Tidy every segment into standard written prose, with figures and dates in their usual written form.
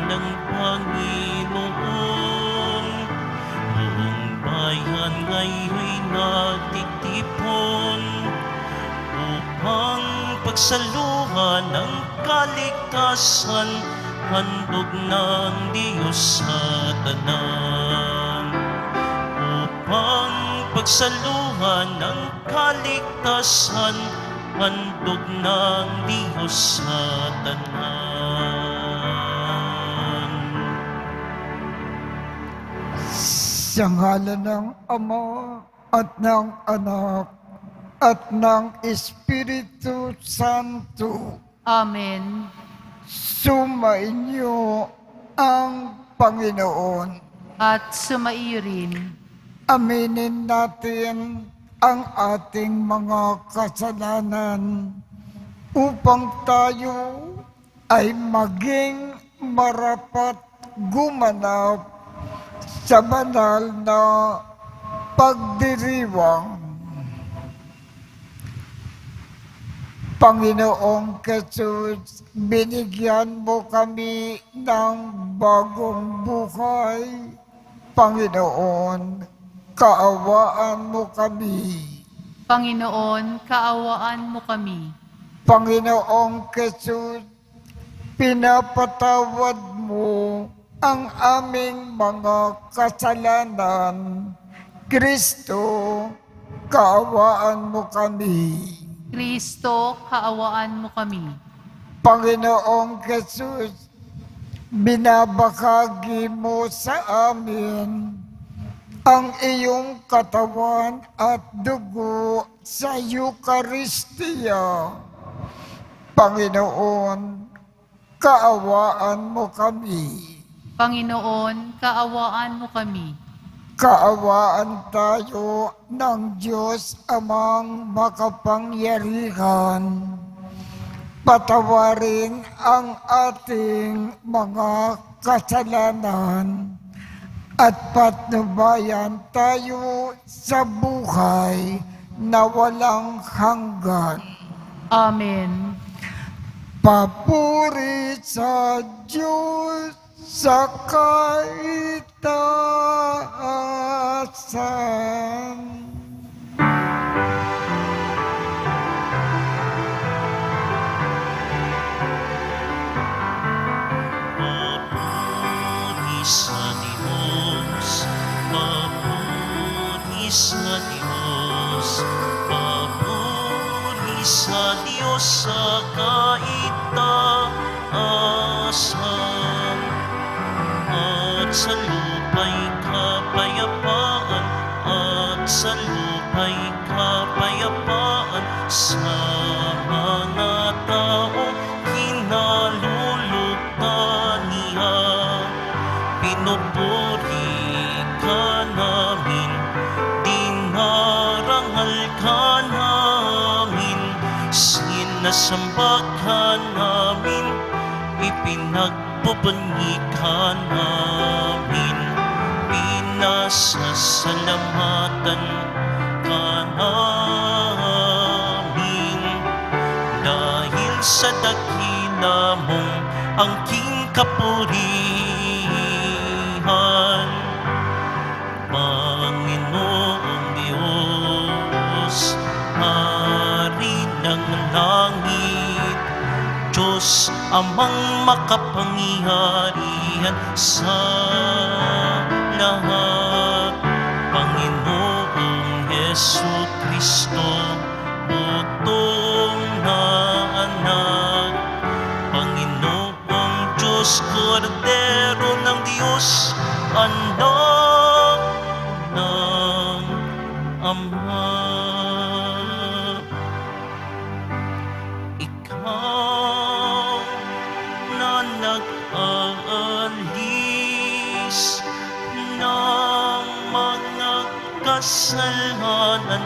ng Panginoon. Buong bayan ngayon'y nagtitipon upang pagsaluhan ng kaligtasan, handog ng Diyos sa tanan. Upang pagsaluhan ng kaligtasan, handog ng Diyos sa tanan. Sa ngalan ng Ama at ng Anak at ng Espiritu Santo. Amen. Sumainyo ang Panginoon. At sumaiyo rin. Aminin natin ang ating mga kasalanan upang tayo ay maging marapat gumanap sa banal na pagdiriwang. Panginoong Jesus, binigyan mo kami ng bagong buhay. Panginoon, kaawaan mo kami. Panginoon, kaawaan mo kami. Panginoong Jesus, pinapatawad mo ang aming mga kasalanan. Kristo, kaawaan mo kami. Kristo, kaawaan mo kami. Panginoong Jesus, binabahagi mo sa amin ang iyong katawan at dugo sa Eucharistia. Panginoon, kaawaan mo kami. Panginoon, kaawaan mo kami. Kaawaan tayo ng Diyos Amang makapangyarihan. Patawarin ang ating mga kasalanan at patnubayan tayo sa buhay na walang hanggan. Amen. Papuri sa Diyos sa kaitaasan. Papuri sa Diyos, papuri sa Diyos, papuri sa Diyos sa kaitaasan. At sa lupa'y kapayapaan, at sa lupa'y kapayapaan sa mga taong kinalulugtan niya. Pinupuri ka namin, dinarangal ka namin, sinasamba ka namin, ipinagpupunyi ka namin, pinasasalamatan ka namin. Dahil sa dakila mong angking kapurihan, Panginoong Diyos, Hari ng langit, Diyos Amang makapangyarihan sa lahat, Panginoong Jesucristo, butong na anak, Panginoong Diyos, Kordero ng Diyos, anak ng Ama. Ikaw na nag-aalis ng mga kasalanan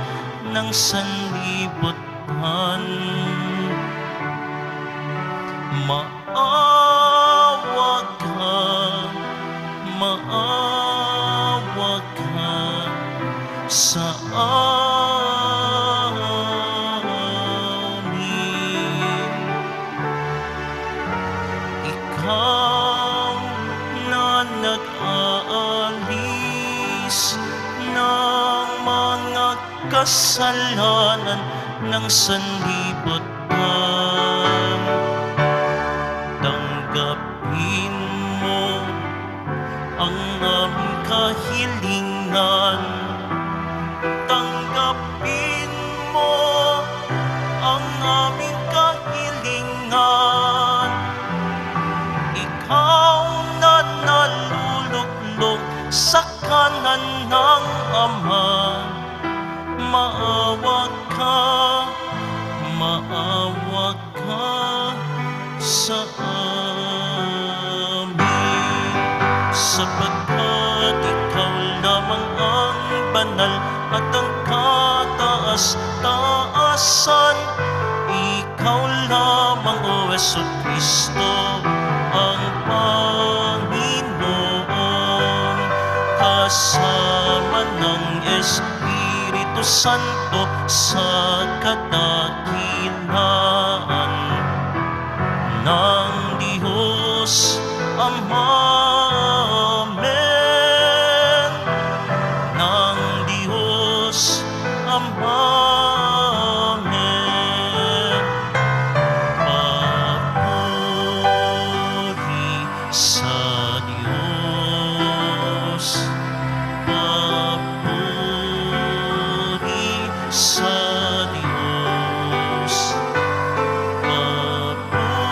ng sanlibutan, maawa ka, maawa ka sa amin. Ikaw kasalanan ng sanlibutan. Tanggapin mo ang aming kahilingan. Tanggapin mo ang aming kahilingan. Ikaw na naluluklok sa kanan ng Ama, maawa ka sa amin, sapagkat ikaw lamang ang banal at ang kataas-taasan. Ikaw lamang, O Jesucristo, ang Panginoon, kasama ng Espiritu Santo sa kadakilaan ng Diyos Ama. Amen. Ng Diyos Ama. Amen. Papuri sa Diyos. Papuri sa Diyos. Papuri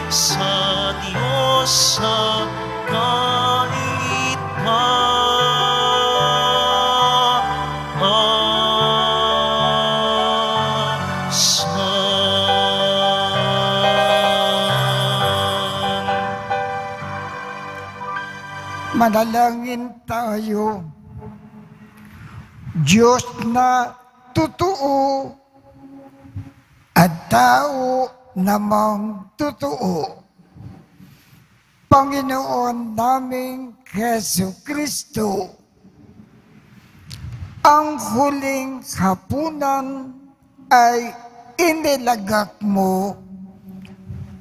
sa Diyos sa Manalangin tayo. Diyos na totoo at tao namang totoo. Panginoon naming Hesu Kristo, ang huling hapunan ay inilagak mo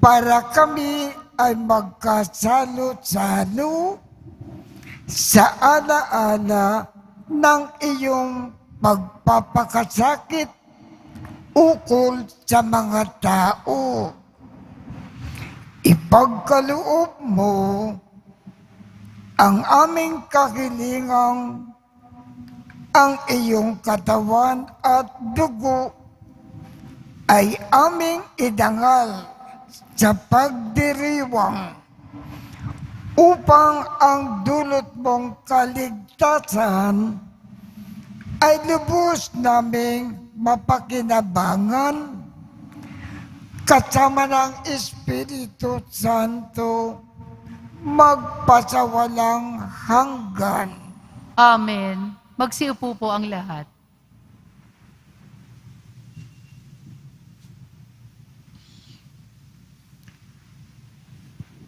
para kami ay magkasalo-salo sa alaala ng iyong pagpapakasakit ukol sa mga tao. Ipagkaloob mo ang aming kahilingang ang iyong katawan at dugo ay aming idangal sa pagdiriwang upang ang dulot mong kaligtasan ay lubos naming mapakinabangan kasama ng Espiritu Santo magpasawalang hanggan. Amen. Magsiupo po ang lahat.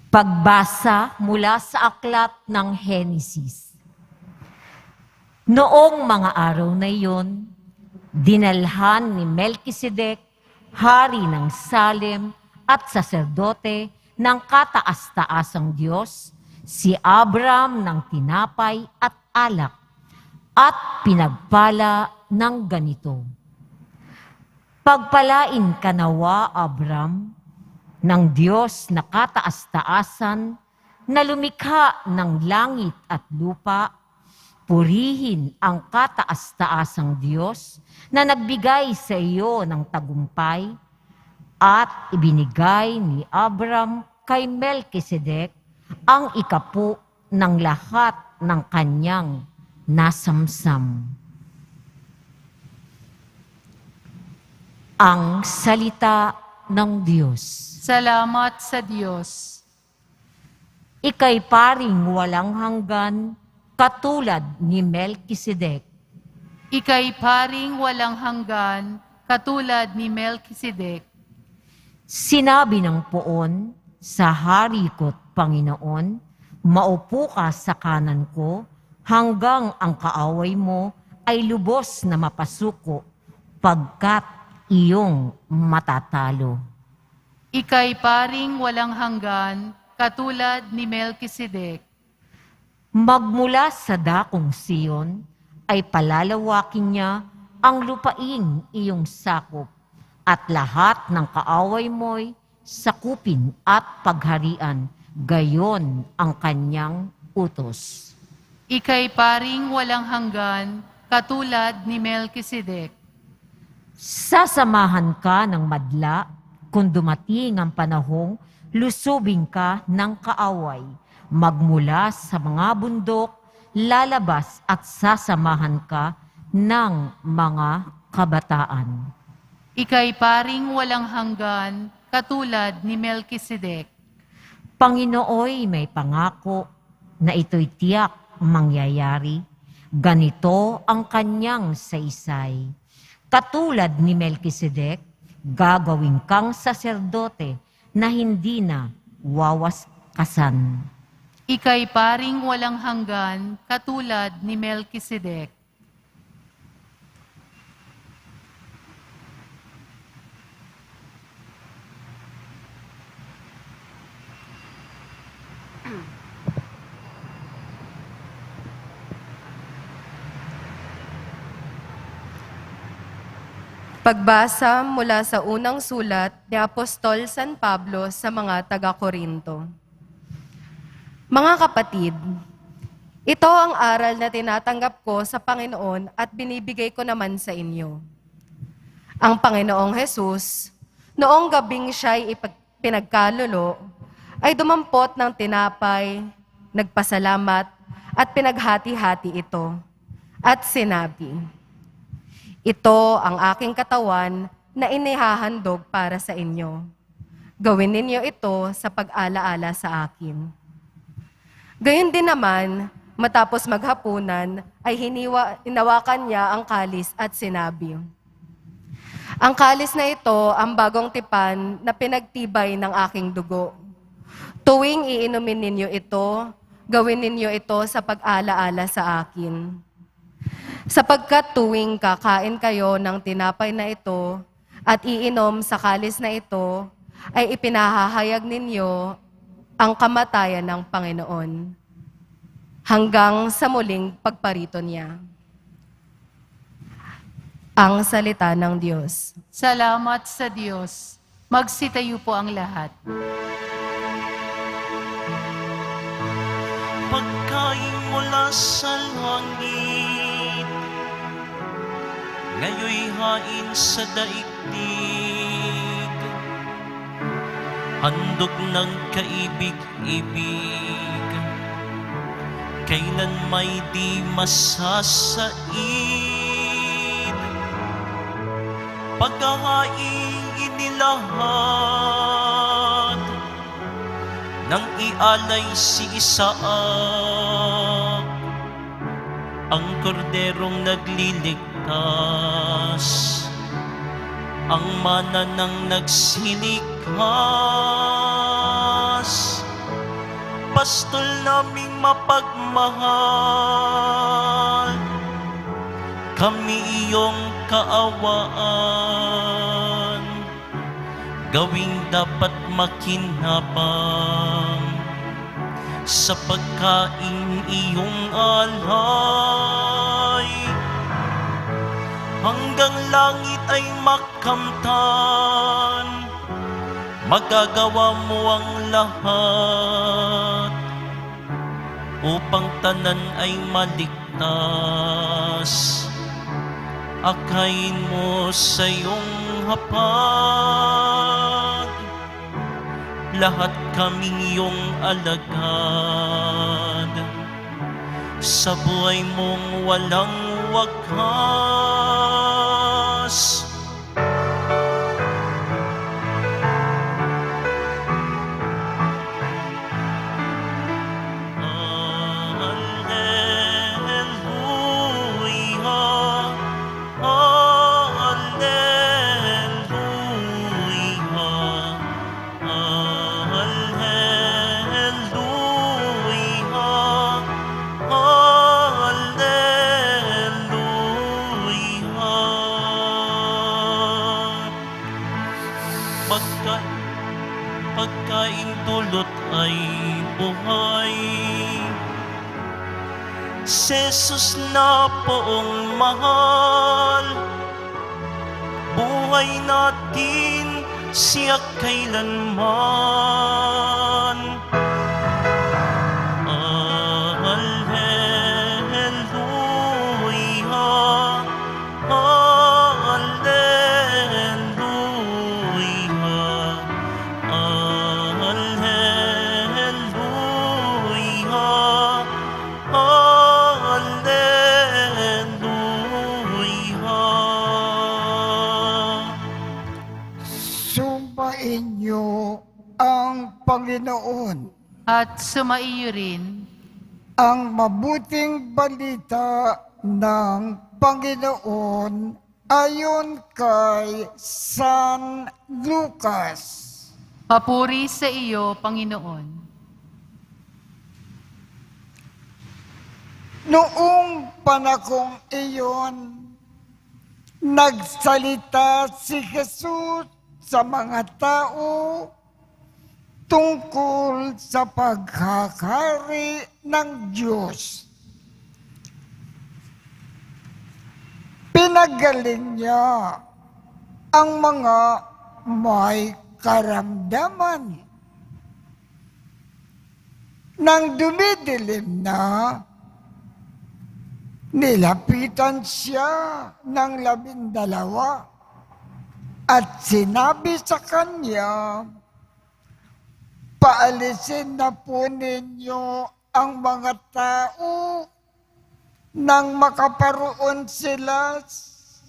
Pagbasa mula sa aklat ng Henesis. Noong mga araw na iyon, dinalhan ni Melkisedek, hari ng Salem at saserdote ng kataas-taasang Diyos, si Abram ng tinapay at alak, at pinagpala ng ganito. Pagpalain ka nawa, Abram, ng Diyos na kataas-taasan na lumikha ng langit at lupa, purihin ang kataas-taasang Diyos na nagbigay sa iyo ng tagumpay at ibinigay ni Abram kay Melkisedek ang ikapu ng lahat ng kanyang nasamsam. Ang salita ng Diyos. Salamat sa Diyos. Ika'y paring walang hanggan, katulad ni Melkisedek. Ika'y paring walang hanggan, katulad ni Melkisedek. Sinabi ng poon, sa hari ko't Panginoon, maupo ka sa kanan ko, hanggang ang kaaway mo ay lubos na mapasuko, pagkat iyong matatalo. Ika'y paring walang hanggan, katulad ni Melkisedek. Magmula sa dakong Siyon, ay palalawakin niya ang lupaing iyong sakop, at lahat ng kaaway mo'y sakupin at pagharian, gayon ang kanyang utos. Ika'y paring walang hanggan, katulad ni Melkisedek. Sasamahan ka ng madla kung dumating ang panahong lusubing ka ng kaaway. Magmula sa mga bundok, lalabas at sasamahan ka ng mga kabataan. Ika'y paring walang hanggan, katulad ni Melkisedek. Panginooy may pangako na ito'y tiyak mangyayari. Ganito ang kanyang saysay. Katulad ni Melkisedek, gagawin kang saserdote na hindi na wawaskasan. Ika'y paring walang hanggan, katulad ni Melkisedek. Pagbasa mula sa unang sulat ni Apostol San Pablo sa mga taga-Korinto. Mga kapatid, ito ang aral na tinatanggap ko sa Panginoon at binibigay ko naman sa inyo. Ang Panginoong Hesus, noong gabing siya'y pinagkalulo, ay dumampot ng tinapay, nagpasalamat, at pinaghati-hati ito, at sinabi, "Ito ang aking katawan na inihahandog para sa inyo. Gawin ninyo ito sa pag-alaala sa akin." Gayon din naman, matapos maghapunan, ay hinawakan niya ang kalis at sinabi, "Ang kalis na ito ang bagong tipan na pinagtibay ng aking dugo. Tuwing iinumin ninyo ito, gawin ninyo ito sa pag-alaala sa akin. Sapagkat tuwing kakain kayo ng tinapay na ito at iinom sa kalis na ito, ay ipinahahayag ninyo ang kamatayan ng Panginoon hanggang sa muling pagparito niya." Ang salita ng Diyos. Salamat sa Diyos. Magsitayo po ang lahat. Pagkain mula sa langit, ngayoy hain sa daigdig, handog ng kaibig-ibig, kailan may di masasaid. Paghahain inilahat, nang ialay si Isaak, ang korderong nagliligtas, ang mana ng nagsilikas. Pastol naming mapagmahal, kami iyong kaawaan, gawing dapat makinabang sa pagkain iyong alay. Hanggang langit ay makamtan, magagawa mo ang lahat, upang tanan ay maligtas. Akayin mo sa iyong hapag, lahat kaming iyong alagad, sa buhay mong walang wakas. Pagkain dulot ay buhay, si Jesus na poong mahal. Buhay natin siya kailanman. Alleluia, Alleluia, Alleluia, Alleluia. Sumain niyo ang Panginoon. At sumaiyo rin Ang mabuting balita ng Panginoon ayon kay San Lucas. papuri sa iyo, Panginoon. Noong panahong iyon, nagsalita si Jesus sa mga tao tungkol sa paghahari ng Diyos. Pinagaling niya ang mga may karamdaman. Nang dumidilim na, nilapitan siya ng 12 at sinabi sa kanya, paalisin na po ninyo ang mga tao nang makaparoon sila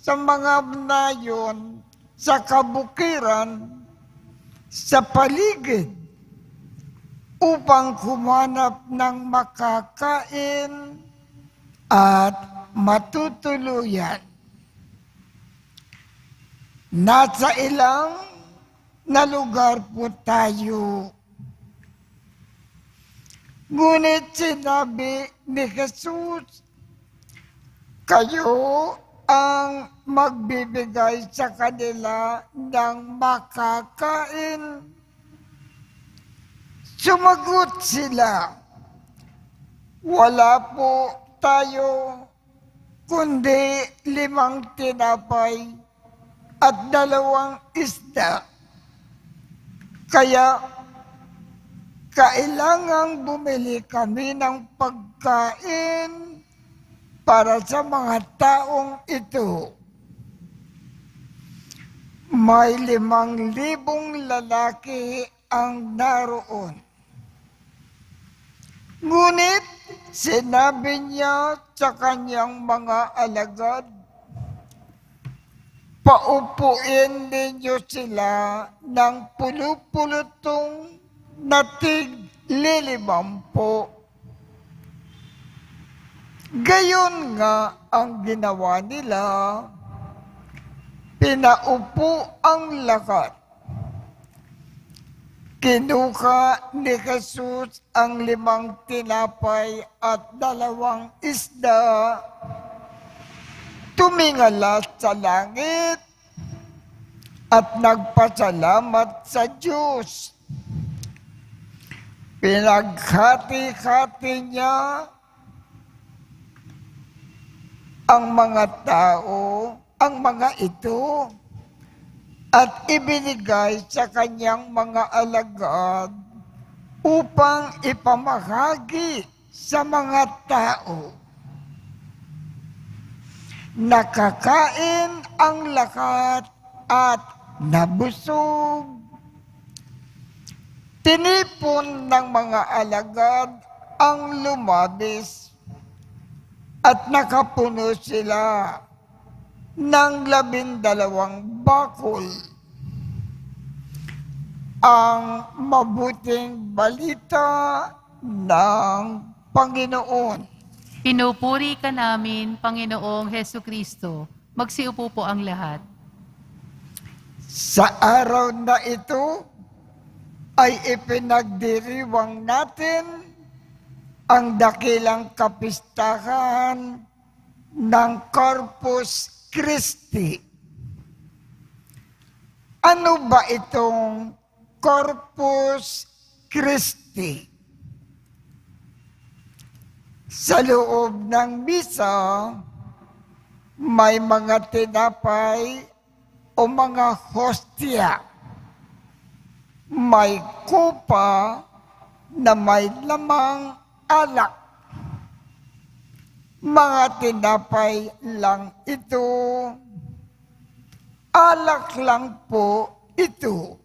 sa mga nayon sa kabukiran sa paligid upang kumanap ng makakain at matutuluyan. Nasa ilang na lugar po tayo. Ngunit sinabi ni Jesus, kayo ang magbibigay sa kanila ng makakain. Sumagot sila, wala po tayo kundi 5 tinapay at 2 isda. Kaya kailangang bumili kami ng pagkain para sa mga taong ito. May 5,000 lalaki ang naroon. Ngunit sinabi niya sa kanyang mga alagad, paupuin ninyo sila ng pulupulutong na tig-50. Gayon nga ang ginawa nila, pinaupo ang lahat. Kinuha ni Jesus ang 5 tinapay at 2 isda, tumingalas sa langit at nagpasalamat sa Diyos. Pinaghati-hati niya ang mga tao, ang mga ito, at ibinigay sa kanyang mga alagad upang ipamahagi sa mga tao. Nakakain ang lahat at nabusog. Tinipon ng mga alagad ang lumabis at nakapuno sila ng 12 bakul. Ang mabuting balita ng Panginoon. Pinupuri ka namin, Panginoong Hesukristo. Magsiupo po ang lahat. Sa araw na ito ay ipinagdiriwang natin ang dakilang kapistahan ng Corpus Christi. Ano ba itong Corpus Christi? Sa loob ng misa, may mga tinapay o mga hostya. May kupa na may lamang alak. Mga tinapay lang ito. Alak lang po ito.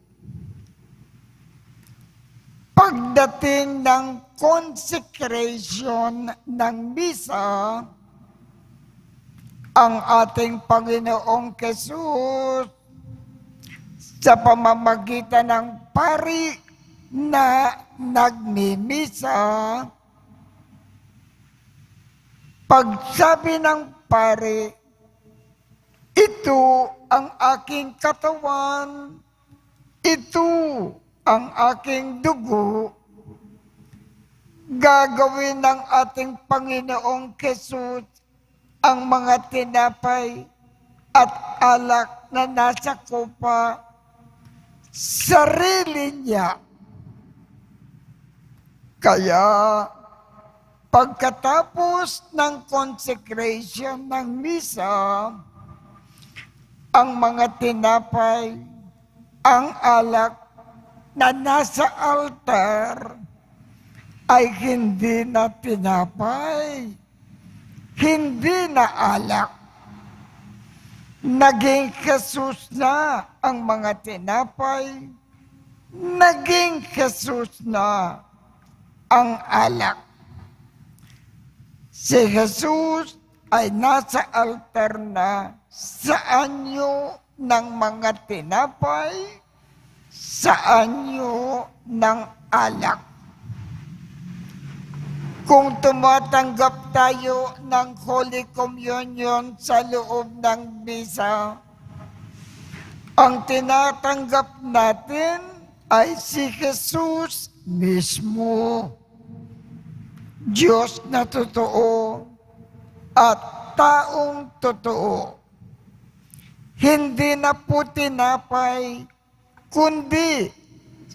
Pagdating ng consecration ng misa, ang ating Panginoong Jesus sa pamamagitan ng pari na nagmimisa, pagsabi ng pari, ito ang aking katawan, ito ang aking dugo, gagawin ng ating Panginoong Jesus ang mga tinapay at alak na nasa kupa, sarili niya. Kaya, pagkatapos ng consecration ng misa, ang mga tinapay, ang alak na nasa altar ay hindi na tinapay, hindi na alak. Naging Jesus na ang mga tinapay, naging Jesus na ang alak. Si Jesus ay nasa altar na sa anyo ng mga tinapay, sa anyo ng alak. Kung tumatanggap tayo ng Holy Communion sa loob ng misa, ang tinatanggap natin ay si Jesus mismo. Diyos na totoo at taong totoo. Hindi na po tinapay, kundi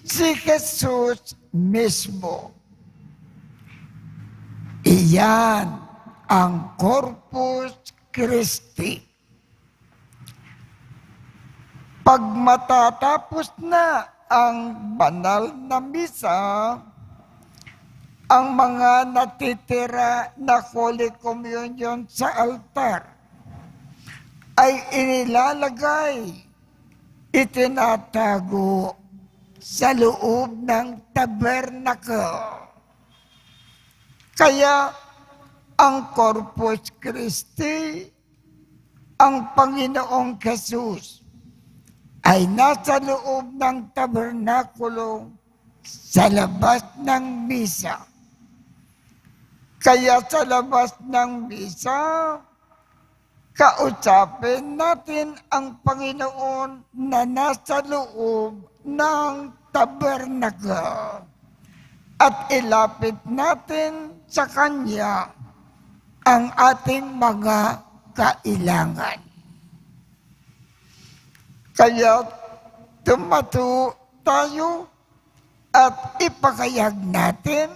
si Jesus mismo. Iyan ang Corpus Christi. Pag matatapos na ang banal na misa, ang mga natitira na Holy Communion sa altar ay inilalagay, itinatago sa loob ng tabernacle. Kaya ang Corpus Christi, ang Panginoong Jesus, ay nasa loob ng tabernakulo sa labas ng misa. Kaya sa labas ng misa, kausapin natin ang Panginoon na nasa loob ng tabernakulo. At ilapit natin sa Kanya ang ating mga kailangan. Kaya tumato tayo at ipakayag natin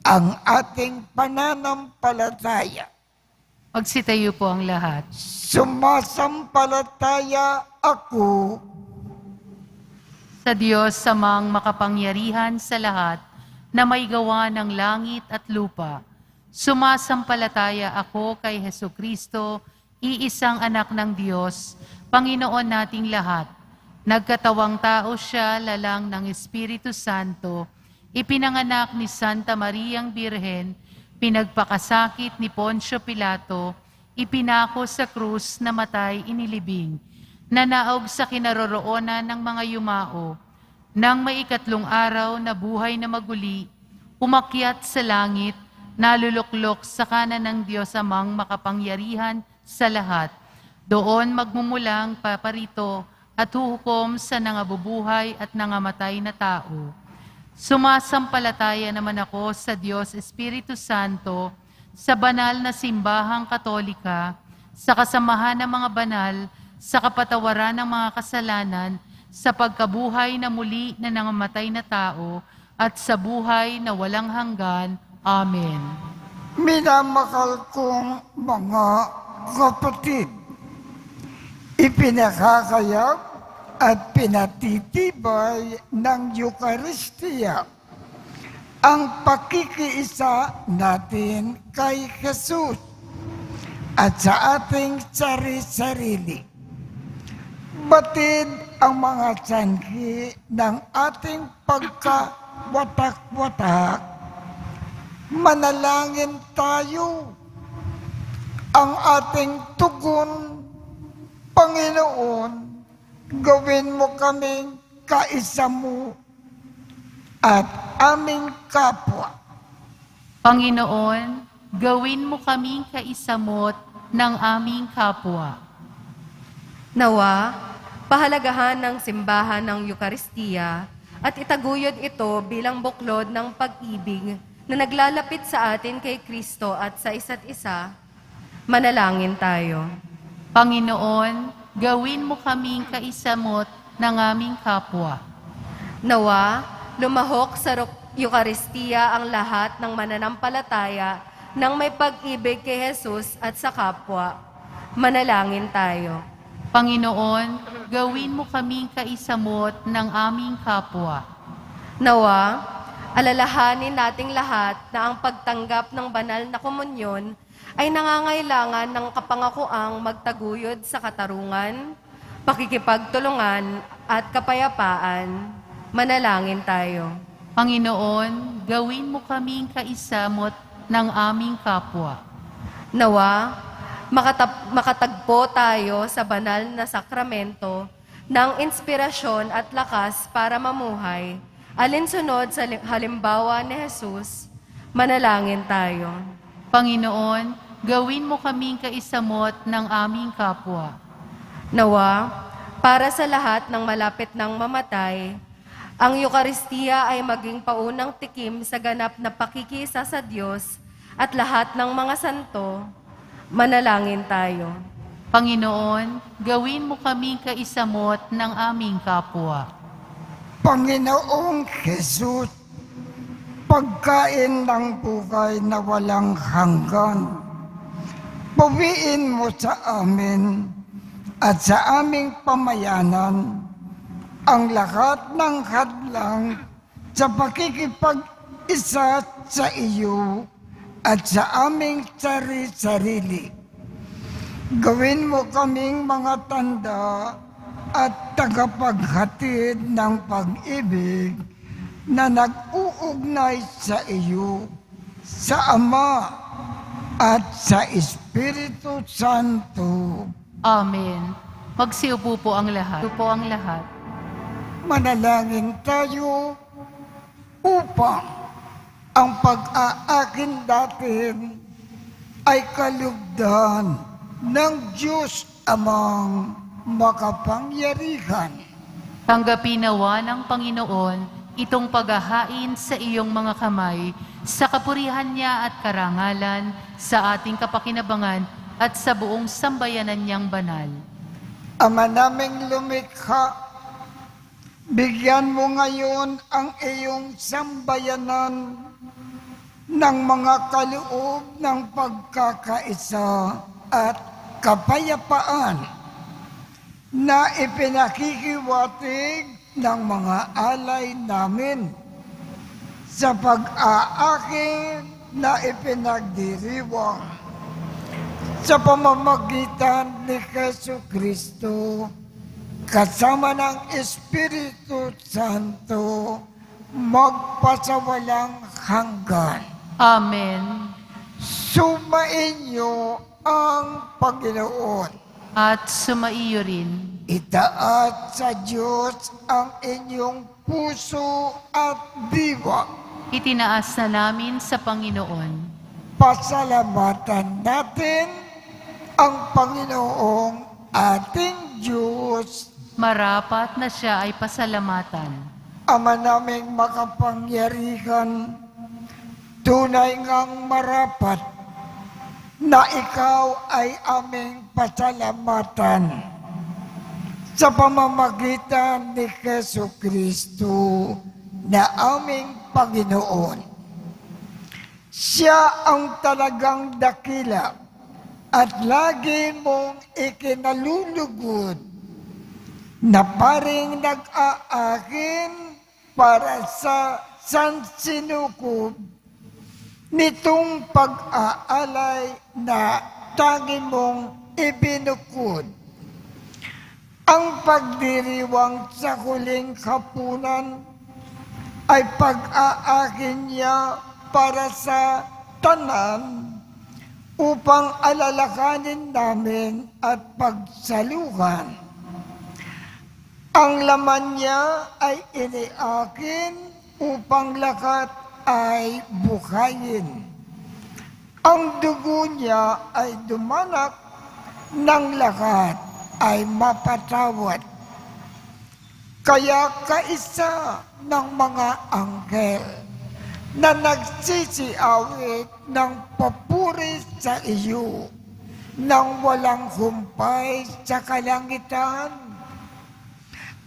ang ating pananampalataya. Magsitayo po ang lahat. Sumasampalataya ako Sa Diyos samang makapangyarihan sa lahat, na may gawa ng langit at lupa. Sumasampalataya ako kay Hesukristo, iisang anak ng Diyos, Panginoon nating lahat. Nagkatawang tao siya, lalang ng Espiritu Santo, ipinanganak ni Santa Mariang Birhen, pinagpakasakit ni Poncio Pilato, ipinako sa krus, namatay, inilibing, nanaog sa kinaroroonan ng mga yumao, nang maikatlong araw na buhay na maguli, umakyat sa langit, naluluklok sa kanan ng Diyos amang makapangyarihan sa lahat. Doon magmumulang paparito at huhukom sa nangabubuhay at nangamatay na tao. Sumasampalataya naman ako sa Diyos Espiritu Santo, sa banal na simbahang katolika, sa kasamahan ng mga banal, sa kapatawaran ng mga kasalanan, sa pagkabuhay na muli na nangamatay na tao, at sa buhay na walang hanggan. Amen. Minamahal kong mga kapatid, ipinakakayag at pinatitibay ng Eucharistia ang pakikiisa natin kay Jesus at sa ating sarili-sarili. Batid ang mga sanhi ng ating pagkawatak-watak. Manalangin tayo. Ang ating tugon, Panginoon, gawin mo kaming kaisa mo at aming kapwa. Panginoon, gawin mo kaming kaisamot ng aming kapwa. Nawa, pahalagahan ng simbahan ng Eucharistia at itaguyod ito bilang buklod ng pag-ibig na naglalapit sa atin kay Kristo at sa isa't isa. Manalangin tayo. Panginoon, gawin mo kaming kaisamot ng aming kapwa. Nawa, lumahok sa Eucharistia ang lahat ng mananampalataya ng may pag-ibig kay Jesus at sa kapwa. Manalangin tayo. Panginoon, gawin mo kaming kaisamot ng aming kapwa. Nawa, alalahanin nating lahat na ang pagtanggap ng banal na komunyon ay nangangailangan ng kapangakuang magtaguyod sa katarungan, pakikipagtulungan at kapayapaan. Manalangin tayo. Panginoon, gawin mo kaming kaisamot ng aming kapwa. Nawa, makatagpo tayo sa banal na sakramento ng inspirasyon at lakas para mamuhay. Alinsunod sa halimbawa ni Jesus, manalangin tayo. Panginoon, gawin mo kaming kaisamot ng aming kapwa. Nawa, para sa lahat ng malapit ng mamatay, ang Eucharistia ay maging paunang tikim sa ganap na pakikisa sa Diyos at lahat ng mga santo. Manalangin tayo. Panginoon, gawin mo kaming kaisamot ng aming kapwa. Panginoong Jesus, pagkain ng buhay na walang hanggan, bawiin mo sa amin at sa aming pamayanan ang lahat ng hadlang sa pakikipag-isa sa iyo at sa aming sarili-sarili. Gawin mo kaming mga tanda at tagapaghatid ng pag-ibig na nag-uugnay sa iyo, sa Ama at sa Espiritu Santo. Amen. Magsiupo po ang lahat. Upo ang lahat. Manalangin tayo upang ang pag-aakin natin ay kalugdan ng Diyos Amang makapangyarihan. Tanggapin nawa ng Panginoon itong paghahain sa iyong mga kamay sa kapurihan niya at karangalan sa ating kapakinabangan at sa buong sambayanan niyang banal. Ama naming lumikha, bigyan mo ngayon ang iyong sambayanan ng mga kaloob ng pagkakaisa at kapayapaan na ipinakikiwatig ng mga alay namin sa pag-aakin na ipinagdiriwang sa pamamagitan ni Jesucristo kasama ng Espiritu Santo magpasawalang hanggan. Amen. Sumainyo ang Panginoon. At sumaiyo rin. Itaat sa Diyos ang inyong puso at diwa. Itinaas na namin sa Panginoon. Pasalamatan natin ang Panginoong ating Diyos. Marapat na siya ay pasalamatan. Ama naming makapangyarihan, tunay ngang marapat na ikaw ay aming pasalamatan sa pamamagitan ni Jesucristo na aming Panginoon. Siya ang talagang dakila at lagi mong ikinalulugod na paring nag-aakin para sa sansinukob nitong pag-aalay na tangi mong ibinukod. Ang pagdiriwang sa huling hapunan ay pag-aakin niya para sa tanan upang alalakanin namin at pagsaluhan. Ang laman niya ay iniakin upang lakat ay buhayin. Ang dugo niya ay dumanak ng lakat ay mapatawad. Kaya kaisa ng mga anghel na nagsisiawit ng papuri sa iyo nang walang humpay sa kalangitan,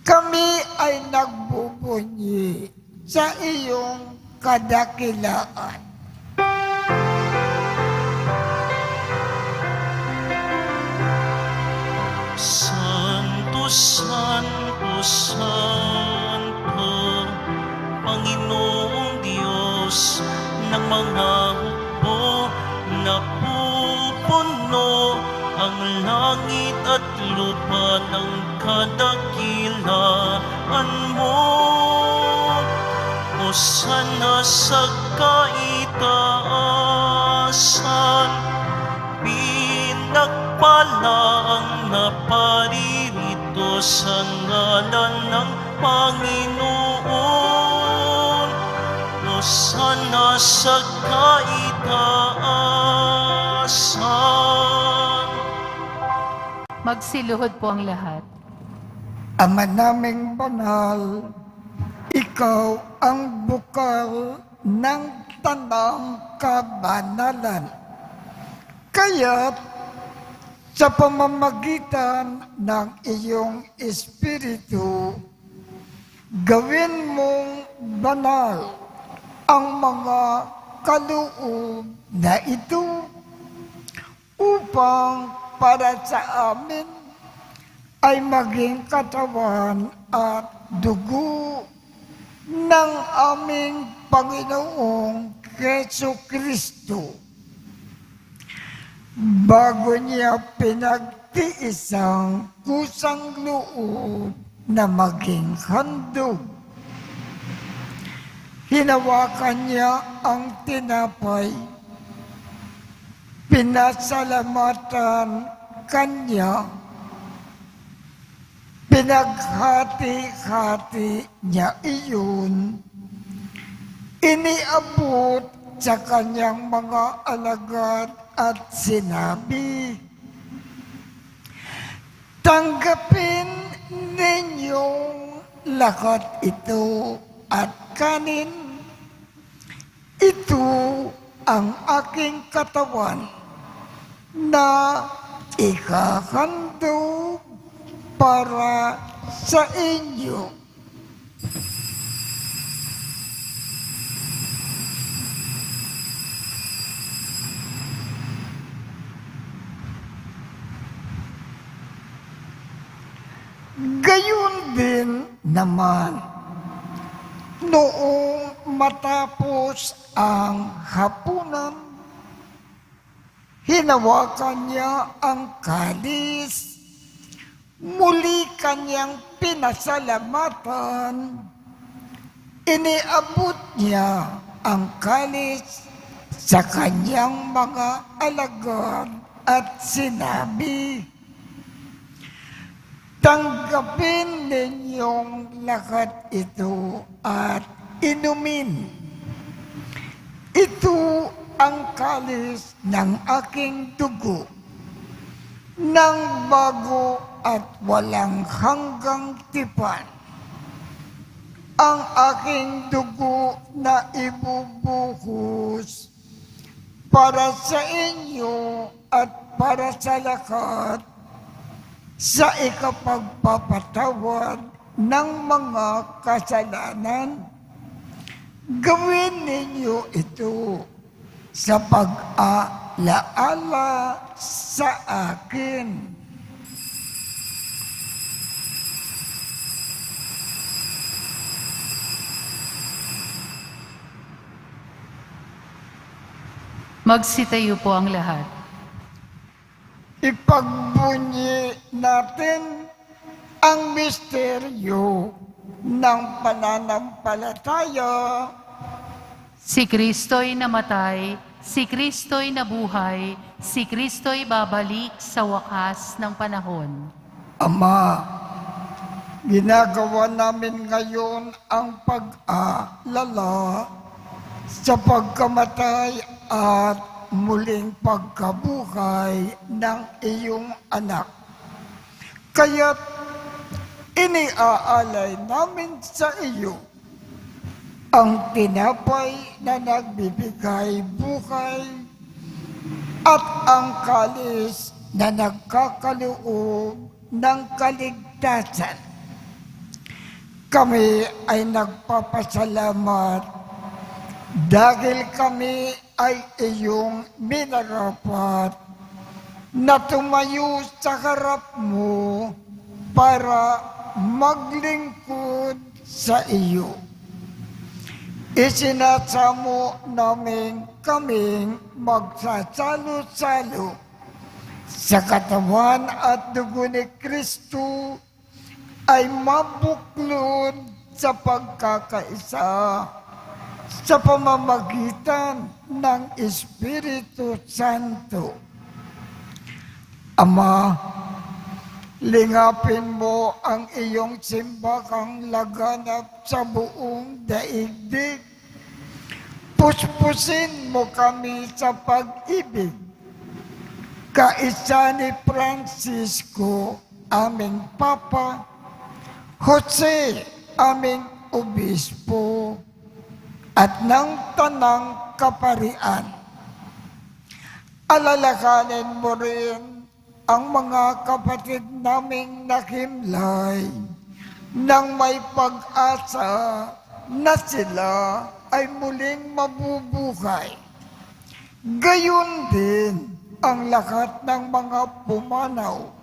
kami ay nagbubunyi sa iyong kadakilaan. Santo, Santo, Santo, Panginoong Diyos ng mga hukbo, napupuno ang langit at lupa ng kadakilaan mo. Hosana sa kaitaasan, pinagpala ang naparirito sa ngalan ng Panginoon. Hosana sa kaitaasan. Magsiluhod po ang lahat. Ama naming banal, ikaw ang bukal ng tanang kabanalan. Kaya't sa pamamagitan ng iyong Espiritu, gawin mong banal ang mga kaloob na ito upang para sa amin ay maging katawan at dugo ng aming Panginoong Jesucristo. Bago niya pinagtiis ang kusang loob na maging handog, hinawakan niya ang tinapay, pinasalamatan kanya, pinaghati-hati niya iyon, iniabot sa kanyang mga alagad at sinabi, tanggapin ninyong lahat ito at kanin. Ito ang aking katawan na ikahandog para sa inyo. Gayon din naman, noong matapos ang hapunan, hinawakan niya ang kalis, muli kanyang pinasalamatan, iniabot niya ang kalis sa kanyang mga alagad at sinabi, tanggapin ninyong lahat ito at inumin. Ito ang kalis ng aking dugo, ng bago at walang hanggang tipan. Ang aking dugo na ibubuhos para sa inyo at para sa lahat sa ikapagpapatawad ng mga kasalanan. Gawin ninyo ito sa pag-alaala sa akin. Magsitayo po ang lahat. Ipagbunyi natin ang misteryo ng pananampalataya. Si Kristo'y namatay, si Kristo'y nabuhay, si Kristo'y babalik sa wakas ng panahon. Ama, ginagawa namin ngayon ang pag-aalala sa pagkamatay at muling pagkabuhay ng iyong anak. Kaya't iniaalay namin sa iyo ang tinapay na nagbibigay buhay at ang kalis na nagkakaloob ng kaligtasan. Kami ay nagpapasalamat dahil kami ay iyong minarapat na tumayo sa harap mo para maglingkod sa iyo. Isinasamo namin kaming magsasalo-salo sa katawan at dugo ni Kristo ay mabuklod sa pagkakaisa sa pamamagitan ng Espiritu Santo. Ama, lingapin mo ang iyong simbahang laganap sa buong daigdig. Puspusin mo kami sa pag-ibig. Kaisa ni Francisco, aming Papa, Jose, aming Obispo, at ng Tanang Kaparian. Alalakanin mo rin ang mga kapatid naming nakimlay nang may pag-asa na sila ay muling mabubuhay. Gayon din ang lahat ng mga pumanaw.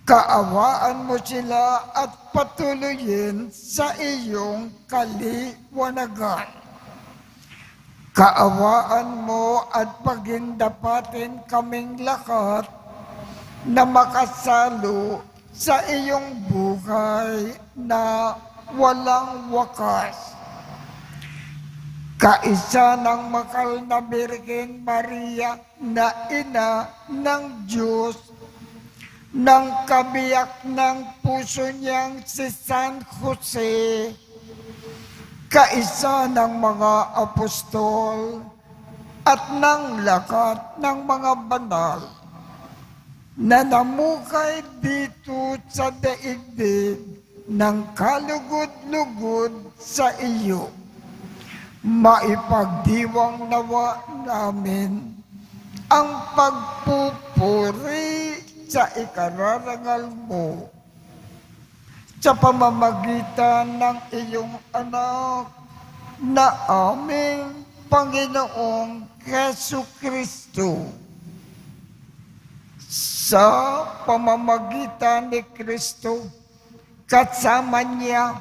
Kaawaan mo sila at patuloyin sa iyong kaliwanagan. Kaawaan mo at pagindapatin kaming lahat na makasalo sa iyong buhay na walang wakas. Kaisa ng makal na Birhen Maria na ina ng Diyos, ng kabiyak ng puso niyang si San Jose, kaisa ng mga apostol at ng lahat ng mga banal na namukay dito sa daigdig ng kalugod-lugod sa iyo. Maipagdiwang nawa namin ang pagpupuri sa ikararangal mo sa pamamagitan ng iyong anak na aming Panginoong Jesucristo. Sa pamamagitan ni Kristo, kasama niya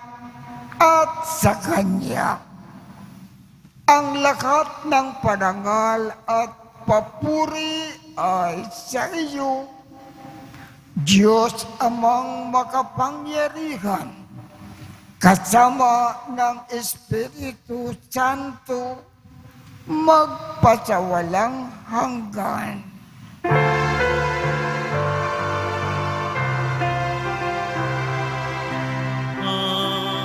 at sa Kanya, ang lahat ng parangal at papuri ay sa iyo, Diyos Amang makapangyarihan, kasama ng Espiritu Santo, magpasawalang hanggan. Amen.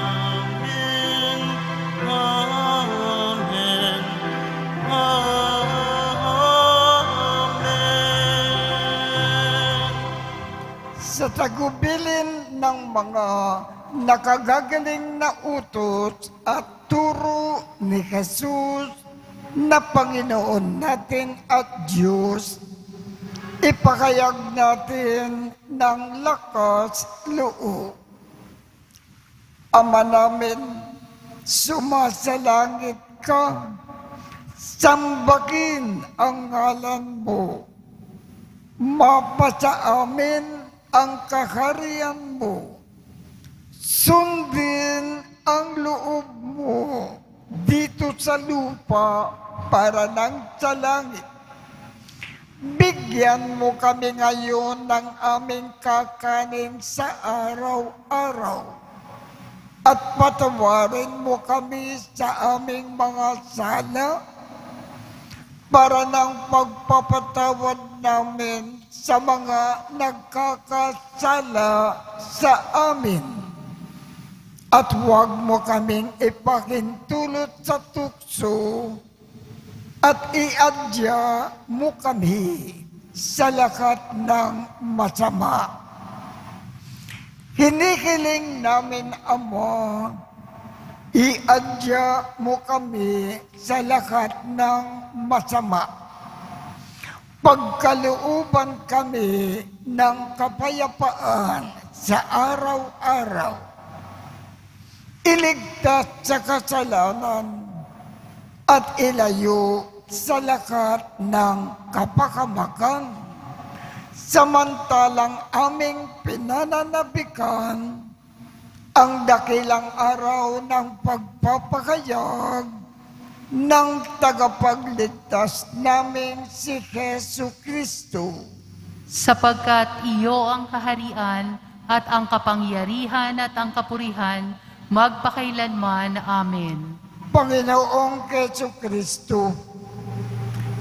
Amen. Amen. Sa tagubilin ng mga nakagagaling na utos at turo ni Jesus na Panginoon natin at Diyos, ipakayag natin ng lakas loob. Ama namin, sumasalangit ka, Sambakin ang ngalan mo. Mapasa amin ang kaharian mo. Sundin ang loob mo dito sa lupa para nang sa langit. Bigyan mo kami ngayon ng aming kakanin sa araw-araw. At patawarin mo kami sa aming mga sala para ng pagpapatawad namin sa mga nagkakasala sa amin. At huwag mo kaming ipahintulot sa tukso at iadya mo kami sa lahat ng masama. Hinihiling namin, Ama, iadya mo kami sa lahat ng masama. Pagkalooban kami ng kapayapaan sa araw-araw. Iligtas sa kasalanan at ilayo sa lahat ng kapakamakan. Samantalang aming pinananabikan ang dakilang araw ng pagpapahayag ng tagapagligtas namin si Jesu Kristo. Sapagkat iyo ang kaharian at ang kapangyarihan at ang kapurihan magpakailanman. Amen. Panginoong Jesu Kristo,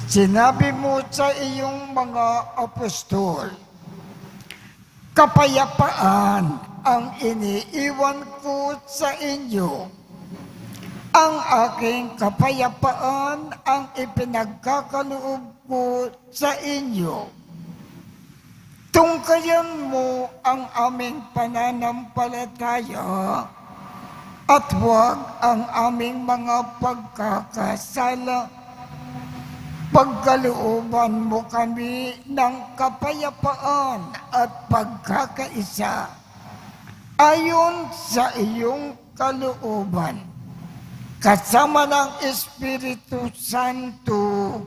sinabi mo sa iyong mga apostol, kapayapaan ang iniiwan ko sa inyo. Ang aking kapayapaan ang ipinagkakaloob ko sa inyo. Tungkayan mo ang aming pananampalataya at huwag ang aming mga pagkakasala. Pagkalooban mo kami ng kapayapaan at pagkakaisa ayon sa iyong kalooban. Kasama ng Espiritu Santo,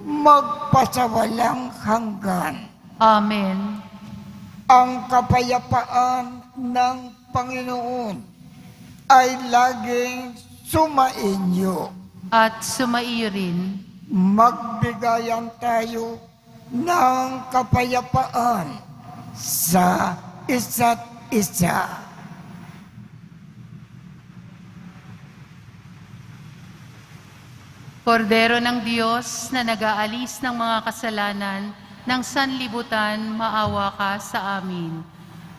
magpasawalang hanggan. Amen. Ang kapayapaan ng Panginoon ay laging sumainyo. At sumaiyo rin. Magbigayan tayo ng kapayapaan sa isa't isa. Kordero ng Diyos na nag-aalis ng mga kasalanan ng sanlibutan, maawa ka sa amin.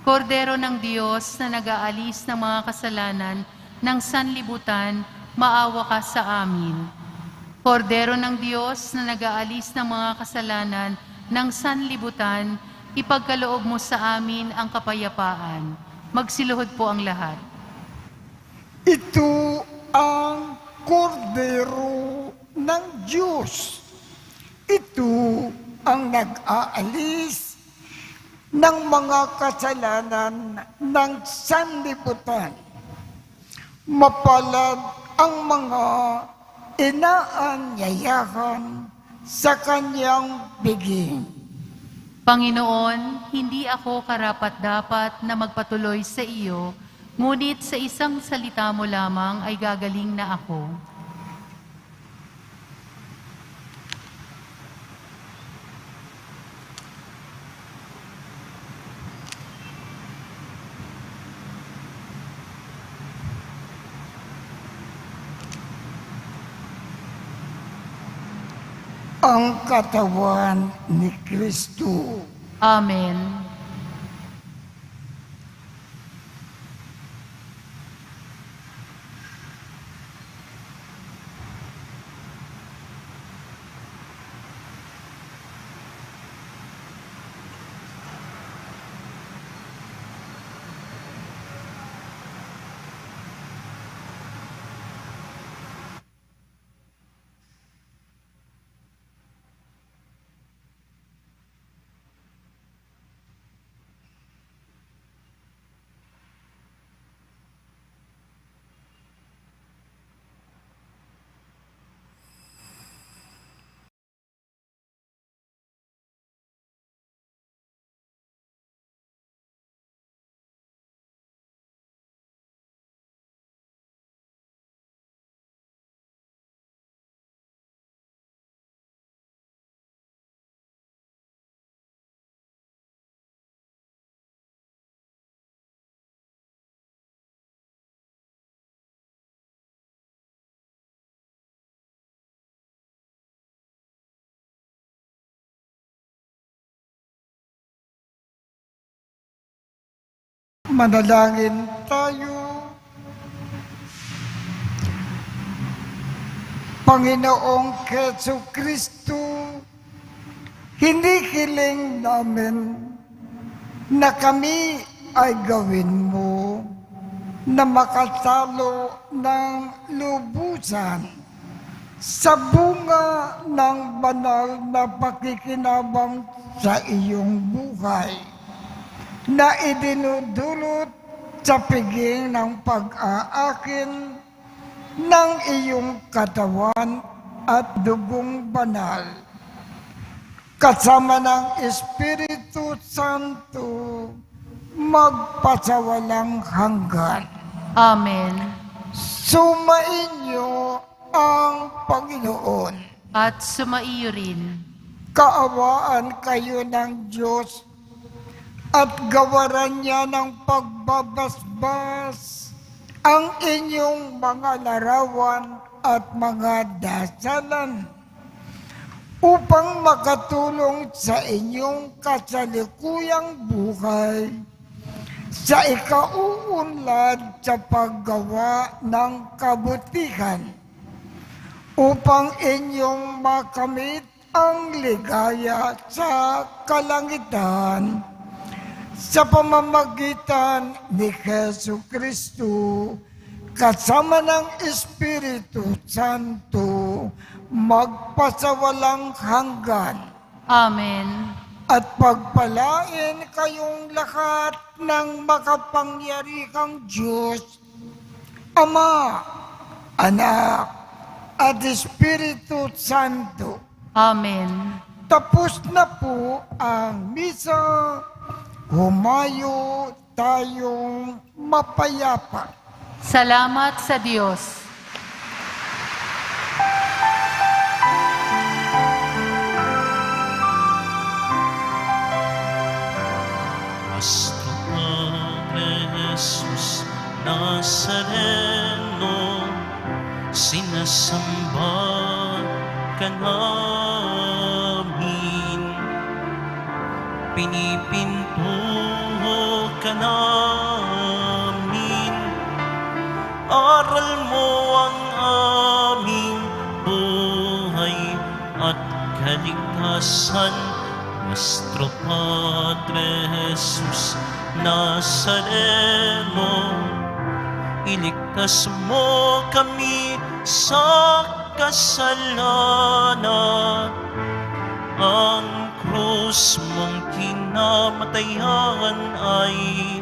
Kordero ng Diyos na nag-aalis ng mga kasalanan ng sanlibutan, maawa ka sa amin. Kordero ng Diyos na nag-aalis ng mga kasalanan ng sanlibutan, ipagkaloob mo sa amin ang kapayapaan. Magsiluhod po ang lahat. Ito ang kordero ng Diyos. Ito ang nag-aalis ng mga kasalanan ng sanlibutan. Mapalad ang mga inaanyayahan sa kanyang biging. Panginoon, hindi ako karapat-dapat na magpatuloy sa iyo, ngunit sa isang salita mo lamang ay gagaling na ako. Ang katawan ni Kristo. Amen. Manalangin tayo. Panginoong Keso Kristo, hindi hiling namin na kami ay gawin mo na makasalo ng lubusan sa bunga ng banal na pakikinabang sa iyong buhay na idinudulot sa piging ng pag-aakin ng iyong katawan at dugong banal, kasama ng Espiritu Santo, magpasawalang hanggan. Amen. Sumainyo ang Panginoon. At sumaiyo rin. Kaawaan kayo ng Diyos at gawaran niya ng pagbabasbas ang inyong mga larawan at mga dasalan upang makatulong sa inyong kasalikuyang buhay sa ikauunlad sa paggawa ng kabutihan upang inyong makamit ang ligaya sa kalangitan sa pamamagitan ni Jesu Kristo, kasama ng Espiritu Santo, magpasawalang hanggan. Amen. At pagpalain kayong lahat ng makapangyarihang Diyos, Ama, Anak, at Espiritu Santo. Amen. Tapos na po ang misa. Humayo tayong mapayapa. Salamat sa Diyos. Nuestro Padre Jesus Nazareno, sinasamba ka namin, pinipinto ka namin, aral mo ang aming buhay at kaligtasan. Nuestro Padre Jesus Nazareno, iligtas mo kami sa kasalanan. Ang krus mong kinamatayan ay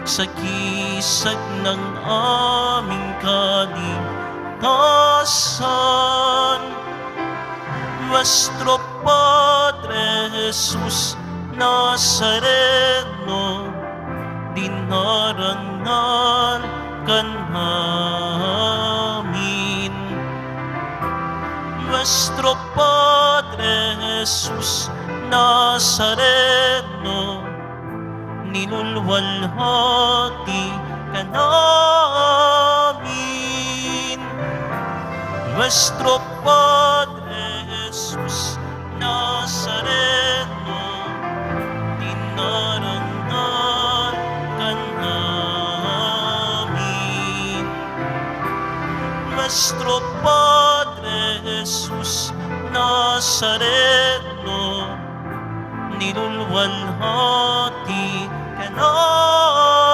sagisag ng aming kaligtasan. Nuestro Padre Jesus Nazareno, dinarangal ka namin. Nuestro Padre Jesus Nazareno, nilulwalhati ka namin. Nuestro Padre Jesus Nazareno, dinarangal ka namin. Nuestro Padre Jesus Nazareno, nilulwalhati ka namin.